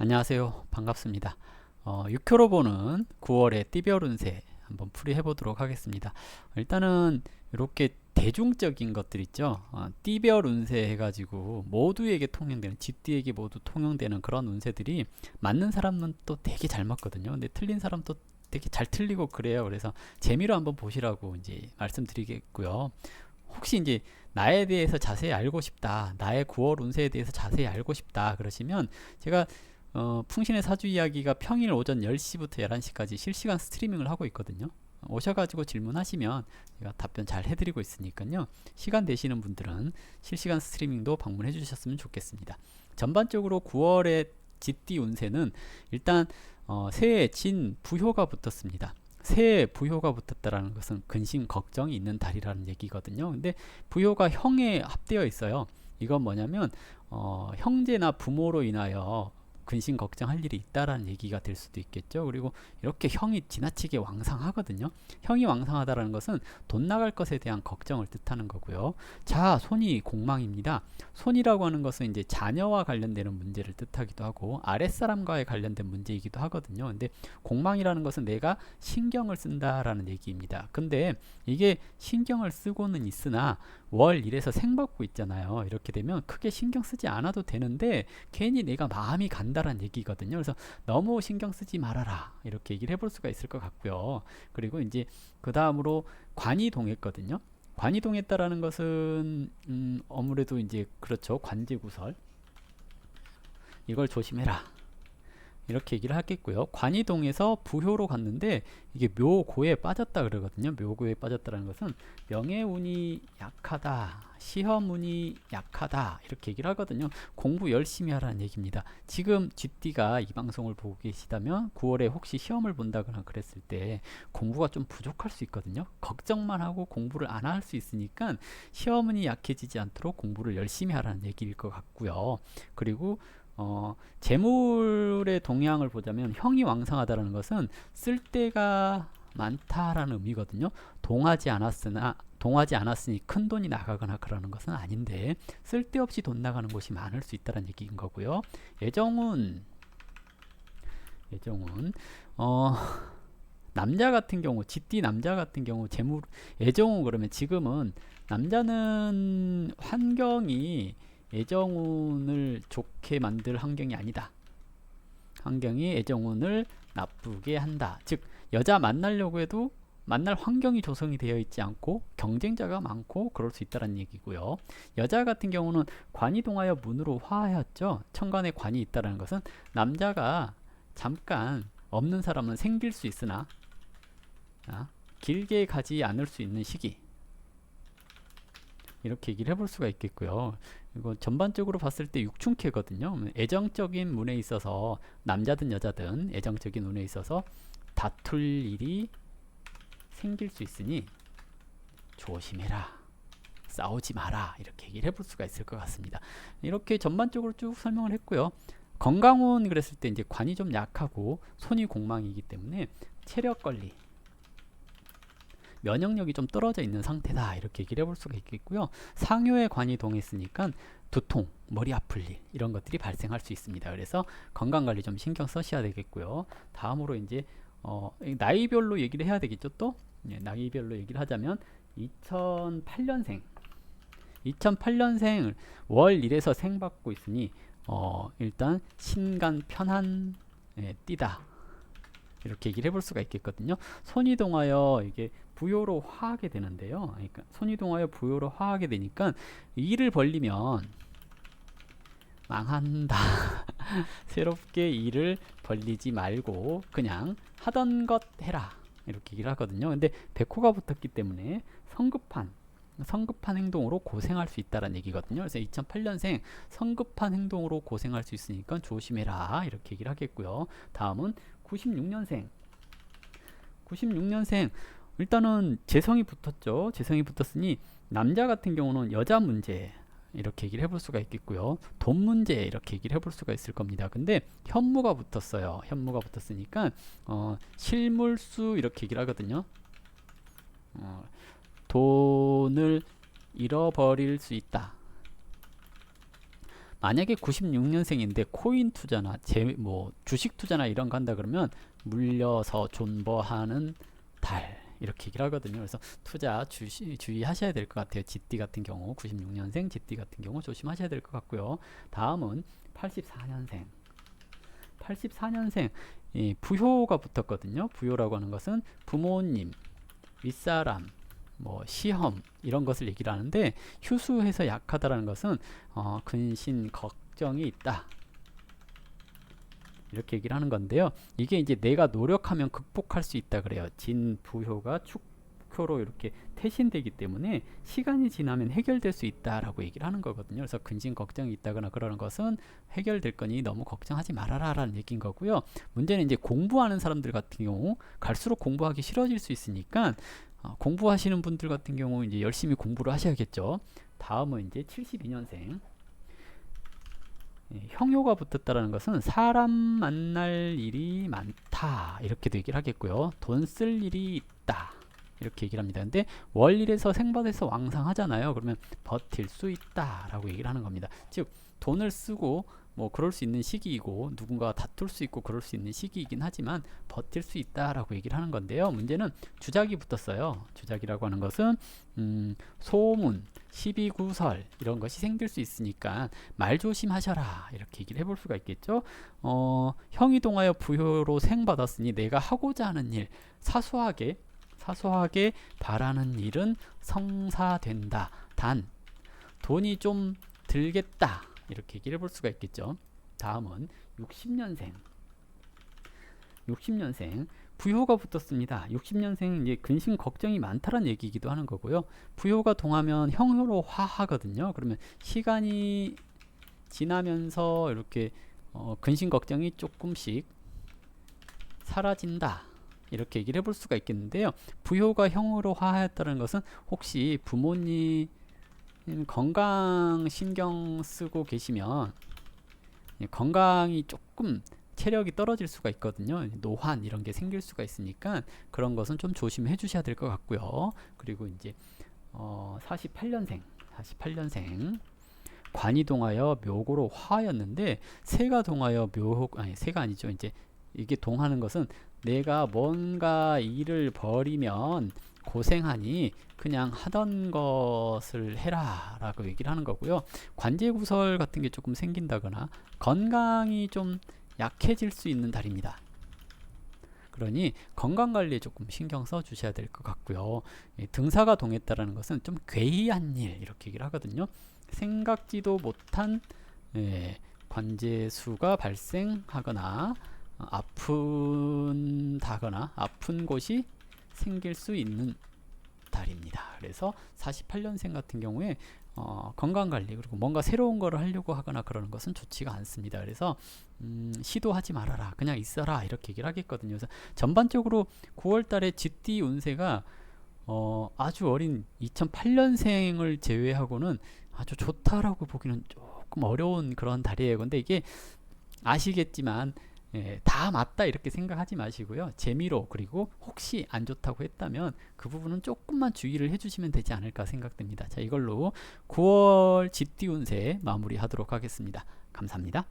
안녕하세요. 반갑습니다. 6회로 보는 9월의 띠별 운세 한번 풀이해 보도록 하겠습니다. 일단은 이렇게 대중적인 것들 있죠. 띠별 운세 해가지고 모두에게 통용되는, 집띠에게 모두 통용되는 그런 운세들이 맞는 사람은 또 되게 잘 맞거든요. 근데 틀린 사람도 되게 잘 틀리고 그래요. 그래서 재미로 한번 보시라고 이제 말씀드리겠고요. 혹시 이제 나에 대해서 자세히 알고 싶다, 나의 9월 운세에 대해서 자세히 알고 싶다 그러시면 제가 풍신의 사주 이야기가 평일 오전 10시부터 11시까지 실시간 스트리밍을 하고 있거든요. 오셔가지고 질문하시면 제가 답변 잘 해드리고 있으니까요. 시간 되시는 분들은 실시간 스트리밍도 방문해 주셨으면 좋겠습니다. 전반적으로 9월의 집띠 운세는 일단 새해 진 부효가 붙었습니다. 새해 부효가 붙었다라는 것은 근심 걱정이 있는 달이라는 얘기거든요. 근데 부효가 형에 합되어 있어요. 이건 뭐냐면 형제나 부모로 인하여 근심 걱정할 일이 있다라는 얘기가 될 수도 있겠죠. 그리고 이렇게 형이 지나치게 왕상하거든요. 형이 왕상하다라는 것은 돈 나갈 것에 대한 걱정을 뜻하는 거고요. 자, 손이 공망입니다. 손이라고 하는 것은 이제 자녀와 관련되는 문제를 뜻하기도 하고 아랫사람과의 관련된 문제이기도 하거든요. 근데 공망이라는 것은 내가 신경을 쓴다라는 얘기입니다. 근데 이게 신경을 쓰고는 있으나 월 1에서 생받고 있잖아요. 이렇게 되면 크게 신경 쓰지 않아도 되는데 괜히 내가 마음이 간다란 얘기거든요. 그래서 너무 신경 쓰지 말아라 이렇게 얘기를 해볼 수가 있을 것 같고요. 그리고 이제 그 다음으로 관이 동했거든요. 관이 동했다라는 것은 아무래도 이제 그렇죠. 관제구설 이걸 조심해라 이렇게 얘기를 하겠고요. 관이동에서 부효로 갔는데 이게 묘고에 빠졌다 그러거든요. 묘고에 빠졌다는 것은 명예운이 약하다, 시험운이 약하다 이렇게 얘기를 하거든요. 공부 열심히 하라는 얘기입니다. 지금 GD가 이 방송을 보고 계시다면 9월에 혹시 시험을 본다거나 그랬을 때 공부가 좀 부족할 수 있거든요. 걱정만 하고 공부를 안 할 수 있으니까 시험운이 약해지지 않도록 공부를 열심히 하라는 얘기일 것 같고요. 그리고 재물의 동향을 보자면 형이 왕성하다는 것은 쓸데가 많다라는 의미거든요. 동하지 않았으니 큰 돈이 나가거나 그러는 것은 아닌데 쓸데없이 돈 나가는 곳이 많을 수 있다는 얘기인 거고요. 예정운 남자 같은 경우 GD 남자 같은 경우 재물 예정운 그러면 지금은 남자는 환경이 애정운을 좋게 만들 환경이 아니다. 환경이 애정운을 나쁘게 한다. 즉 여자 만나려고 해도 만날 환경이 조성이 되어 있지 않고 경쟁자가 많고 그럴 수 있다는 얘기고요. 여자 같은 경우는 관이 동하여 문으로 화하였죠. 천간에 관이 있다는 것은 남자가 잠깐 없는 사람은 생길 수 있으나 길게 가지 않을 수 있는 시기 이렇게 얘기를 해볼 수가 있겠고요. 이거 전반적으로 봤을 때 육춘캐거든요. 애정적인 문에 있어서 남자든 여자든 애정적인 운에 있어서 다툴 일이 생길 수 있으니 조심해라. 싸우지 마라. 이렇게 얘기를 해볼 수가 있을 것 같습니다. 이렇게 전반적으로 쭉 설명을 했고요. 건강운 그랬을 때 이제 관이 좀 약하고 손이 공망이기 때문에 체력 관리 면역력이 좀 떨어져 있는 상태다 이렇게 얘기를 해볼 수가 있겠고요. 상요에 관이 동했으니까 두통, 머리 아플 일 이런 것들이 발생할 수 있습니다. 그래서 건강관리 좀 신경 쓰셔야 되겠고요. 다음으로 이제 나이별로 얘기를 해야 되겠죠. 또 나이별로 얘기를 하자면 2008년생 월 1에서 생 받고 있으니 일단 신간 편한 띠다 이렇게 얘기를 해볼 수가 있겠거든요. 손이동하여 이게 부요로 화하게 되는데요. 그러니까 손이동하여 부요로 화하게 되니까 일을 벌리면 망한다. 새롭게 일을 벌리지 말고 그냥 하던 것 해라. 이렇게 얘기를 하거든요. 근데 백호가 붙었기 때문에 성급한 행동으로 고생할 수 있다는 얘기거든요. 그래서 2008년생 성급한 행동으로 고생할 수 있으니까 조심해라. 이렇게 얘기를 하겠고요. 다음은 96년생 일단은 재성이 붙었죠. 재성이 붙었으니 남자 같은 경우는 여자 문제 이렇게 얘기를 해볼 수가 있겠고요. 돈 문제 이렇게 얘기를 해볼 수가 있을 겁니다. 근데 현무가 붙었어요. 현무가 붙었으니까 실물수 이렇게 얘기를 하거든요. 돈을 잃어버릴 수 있다. 만약에 96년생인데 코인 투자나 뭐 주식 투자나 이런 거 한다 그러면 물려서 존버하는 달 이렇게 얘기를 하거든요. 그래서 투자 주의하셔야 될 것 같아요. GT 같은 경우 96년생 GT 같은 경우 조심하셔야 될 것 같고요. 다음은 84년생. 84년생 부효가 붙었거든요. 부효라고 하는 것은 부모님, 윗사람, 뭐 시험 이런 것을 얘기를 하는데 휴수해서 약하다라는 것은 근신 걱정이 있다 이렇게 얘기를 하는 건데요. 이게 이제 내가 노력하면 극복할 수 있다 그래요. 진 부효가 축효로 이렇게 태신되기 때문에 시간이 지나면 해결될 수 있다라고 얘기를 하는 거거든요. 그래서 근심 걱정이 있다거나 그러는 것은 해결될 거니 너무 걱정하지 말아라 라는 얘기인 거고요. 문제는 이제 공부하는 사람들 같은 경우 갈수록 공부하기 싫어질 수 있으니까 공부하시는 분들 같은 경우 이제 열심히 공부를 하셔야겠죠. 다음은 이제 72년생. 형효가 붙었다라는 것은 사람 만날 일이 많다 이렇게도 얘기를 하겠고요. 돈 쓸 일이 있다 이렇게 얘기를 합니다. 근데 월일에서 생받에서 왕상하잖아요. 그러면 버틸 수 있다 라고 얘기를 하는 겁니다. 즉 돈을 쓰고 뭐 그럴 수 있는 시기이고 누군가와 다툴 수 있고 그럴 수 있는 시기이긴 하지만 버틸 수 있다라고 얘기를 하는 건데요. 문제는 주작이 붙었어요. 주작이라고 하는 것은 소문, 시비구설 이런 것이 생길 수 있으니까 말 조심하셔라 이렇게 얘기를 해볼 수가 있겠죠. 형이 동하여 부효로 생받았으니 내가 하고자 하는 일 사소하게 바라는 일은 성사된다. 단 돈이 좀 들겠다 이렇게 얘기를 해볼 수가 있겠죠. 다음은 60년생. 60년생 부효가 붙었습니다. 60년생 이제 근심 걱정이 많다는 얘기이기도 하는 거고요. 부효가 동하면 형효로 화하거든요. 그러면 시간이 지나면서 이렇게 근심 걱정이 조금씩 사라진다. 이렇게 얘기를 해볼 수가 있겠는데요. 부효가 형으로 화하였다는 것은 혹시 부모님 건강 신경 쓰고 계시면 건강이 조금 체력이 떨어질 수가 있거든요. 노환 이런 게 생길 수가 있으니까 그런 것은 좀 조심해 주셔야 될 것 같고요. 그리고 이제 48년생 관이 동하여 묘고로 화였는데 새가 동하여 새가 아니죠. 이제 이게 동하는 것은 내가 뭔가 일을 벌이면 고생하니 그냥 하던 것을 해라 라고 얘기를 하는 거고요. 관제구설 같은 게 조금 생긴다거나 건강이 좀 약해질 수 있는 달입니다. 그러니 건강관리에 조금 신경 써 주셔야 될 것 같고요. 등사가 동했다라는 것은 좀 괴이한 일 이렇게 얘기를 하거든요. 생각지도 못한 관제수가 발생하거나 아픈다거나 아픈 곳이 생길 수 있는 달입니다. 그래서 48년생 같은 경우에 건강관리 그리고 뭔가 새로운 거를 하려고 하거나 그러는 것은 좋지가 않습니다. 그래서 시도하지 말아라 그냥 있어라 이렇게 얘기를 하겠거든요. 그래서 전반적으로 9월달에 GT 운세가 아주 어린 2008년생을 제외하고는 아주 좋다라고 보기는 조금 어려운 그런 달이에요. 근데 이게 아시겠지만 다 맞다 이렇게 생각하지 마시고요. 재미로 그리고 혹시 안 좋다고 했다면 그 부분은 조금만 주의를 해주시면 되지 않을까 생각됩니다. 자, 이걸로 9월 GT 운세 마무리하도록 하겠습니다. 감사합니다.